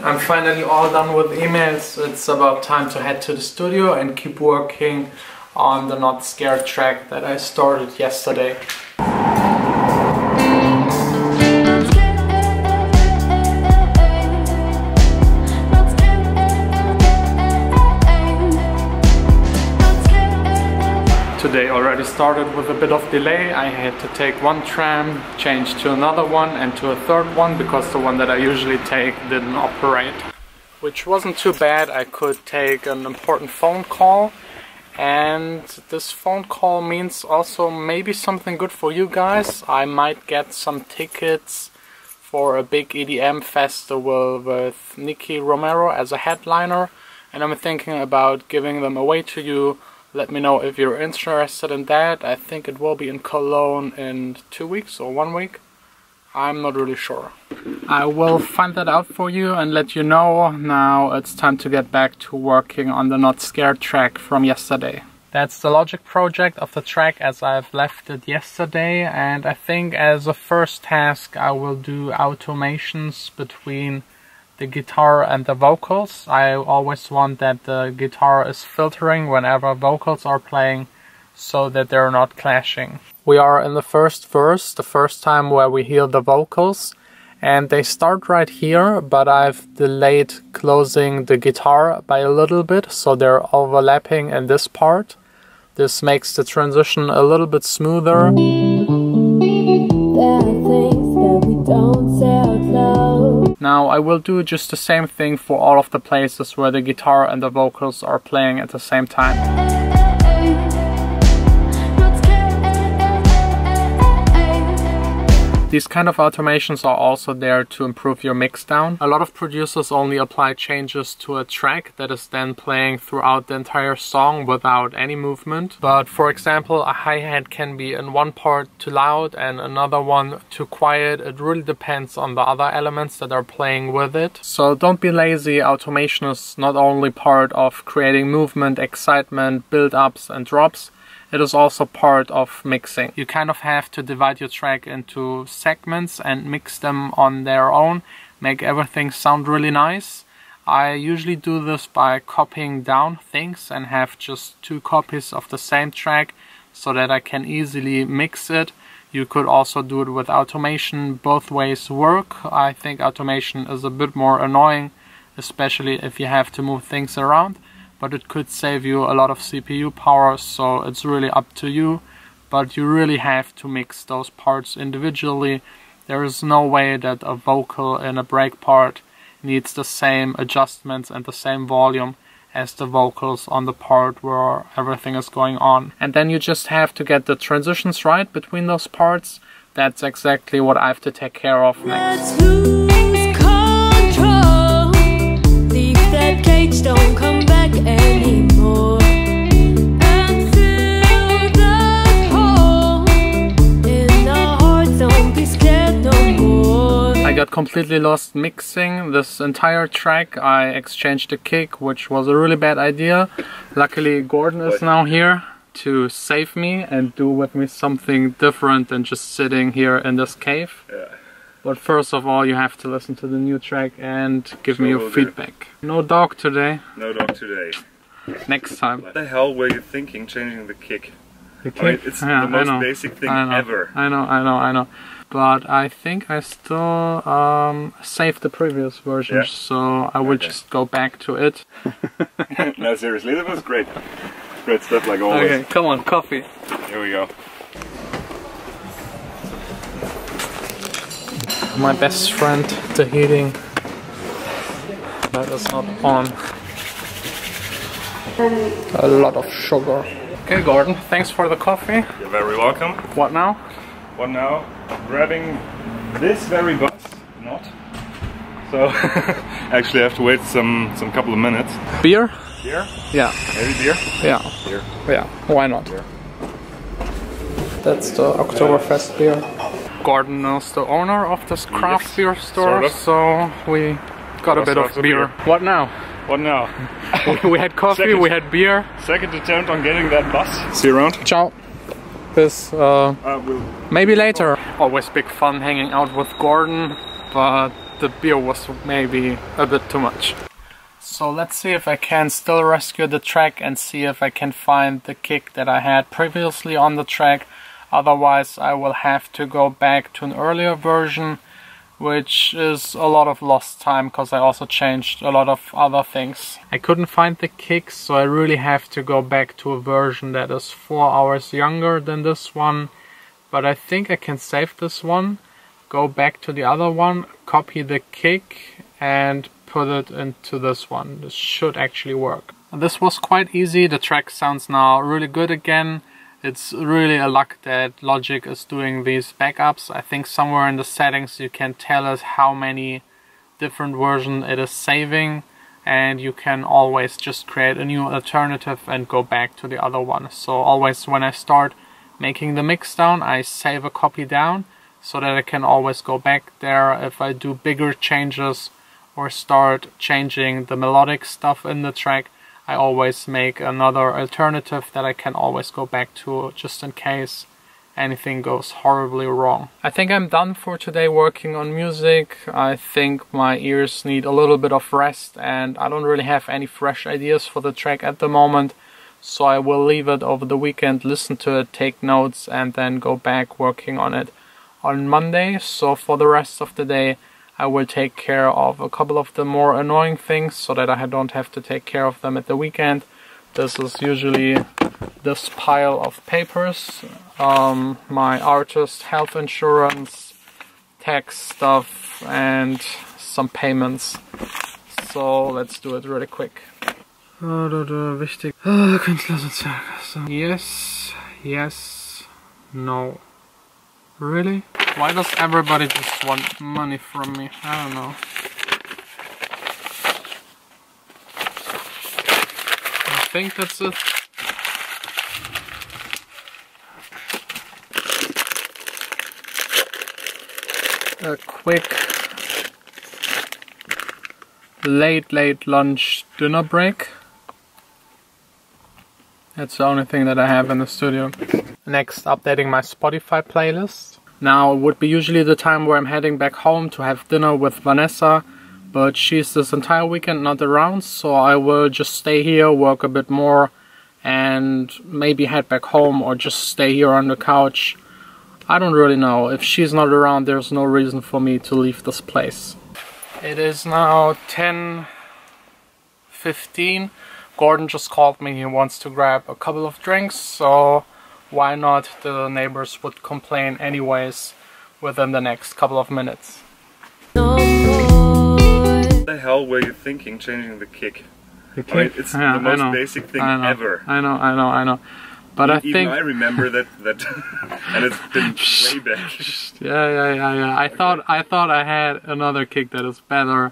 I'm finally all done with emails. It's about time to head to the studio and keep working on the Not Scared track that I started yesterday. Today already started with a bit of delay. I had to take one tram, change to another one and to a third one because the one that I usually take didn't operate. Which wasn't too bad. I could take an important phone call, and this phone call means also maybe something good for you guys. I might get some tickets for a big EDM festival with Nicky Romero as a headliner, and I'm thinking about giving them away to you. Let me know if you're interested in that. I think it will be in Cologne in 2 weeks or 1 week. I'm not really sure. I will find that out for you and let you know. Now it's time to get back to working on the Not Scared track from yesterday. That's the logic project of the track as I've left it yesterday, and I think as a first task I will do automations between the guitar and the vocals. I always want that the guitar is filtering whenever vocals are playing so that they're not clashing. We are in the first verse, the first time where we hear the vocals, and they start right here, but I've delayed closing the guitar by a little bit so they're overlapping in this part. This makes the transition a little bit smoother. Now I will do just the same thing for all of the places where the guitar and the vocals are playing at the same time. These kind of automations are also there to improve your mix down. A lot of producers only apply changes to a track that is then playing throughout the entire song without any movement. But for example, a hi-hat can be in one part too loud and another one too quiet. It really depends on the other elements that are playing with it. So don't be lazy. Automation is not only part of creating movement, excitement, build-ups and drops. It is also part of mixing. You kind of have to divide your track into segments and mix them on their own, make everything sound really nice. I usually do this by copying down things and have just 2 copies of the same track so that I can easily mix it. You could also do it with automation. Both ways work. I think automation is a bit more annoying, especially if you have to move things around. But it could save you a lot of CPU power, so it's really up to you. But you really have to mix those parts individually. There is no way that a vocal in a break part needs the same adjustments and the same volume as the vocals on the part where everything is going on. And then you just have to get the transitions right between those parts. That's exactly what I have to take care of next. That cage don't come back anymore. And fill that hole in our hearts, don't be scared no more. I got completely lost mixing this entire track. I exchanged the kick, which was a really bad idea. Luckily Gordon is now here to save me and do with me something different than just sitting here in this cave. Yeah. But first of all, you have to listen to the new track and give me your feedback. No dog today. No dog today. Next time. What the hell were you thinking changing the kick? The kick? I mean, it's the most basic thing ever. I know. But I think I still saved the previous version, so I will just go back to it. No, seriously, that was great. Great stuff like always. Okay, come on, coffee. Here we go. My best friend, the heating, that is not on. A lot of sugar. Okay, Gordon, thanks for the coffee. You're very welcome. What now? What now? Grabbing this very bus. Not. So, actually I have to wait some couple of minutes. Beer? Beer? Yeah. Maybe beer? Yeah. Beer. Yeah, why not? Beer. That's the Oktoberfest beer. Gordon knows the owner of this craft beer store, sort of. So we got a bit of beer. What now? What now? We had coffee, we had beer. Second attempt on getting that bus. See you around. Ciao. This maybe later. Always big fun hanging out with Gordon, but the beer was maybe a bit too much. So let's see if I can still rescue the track and see if I can find the kick that I had previously on the track. Otherwise I will have to go back to an earlier version, which is a lot of lost time because I also changed a lot of other things. I couldn't find the kicks, so I really have to go back to a version that is 4 hours younger than this one. But I think I can save this one, go back to the other one, copy the kick and put it into this one. This should actually work. And this was quite easy. The track sounds now really good again. It's really a luck that Logic is doing these backups. I think somewhere in the settings you can tell us how many different versions it is saving, and you can always just create a new alternative and go back to the other one. So always when I start making the mix down, I save a copy down so that I can always go back there if I do bigger changes or start changing the melodic stuff in the track. I always make another alternative that I can always go back to just in case anything goes horribly wrong. I think I'm done for today working on music. I think my ears need a little bit of rest and I don't really have any fresh ideas for the track at the moment. So I will leave it over the weekend, listen to it, take notes and then go back working on it on Monday. So for the rest of the day I will take care of a couple of the more annoying things so that I don't have to take care of them at the weekend. This is usually this pile of papers, my artist health insurance, tax stuff and some payments. So let's do it really quick. Yes, yes, no. Really? Why does everybody just want money from me? I don't know. I think that's it. A quick late lunch dinner break. That's the only thing that I have in the studio. Next, updating my Spotify playlist. Now it would be usually the time where I'm heading back home to have dinner with Vanessa, but she's this entire weekend not around, so I will just stay here, work a bit more, and maybe head back home or just stay here on the couch. I don't really know. If she's not around, there's no reason for me to leave this place. It is now 10:15. Gordon just called me. He wants to grab a couple of drinks, so why not? The neighbors would complain anyways within the next couple of minutes. What the hell were you thinking changing the kick? The kick? I mean, it's the most basic thing ever. I know. But I think I remember that and it's been way back. Yeah. I thought I had another kick that is better.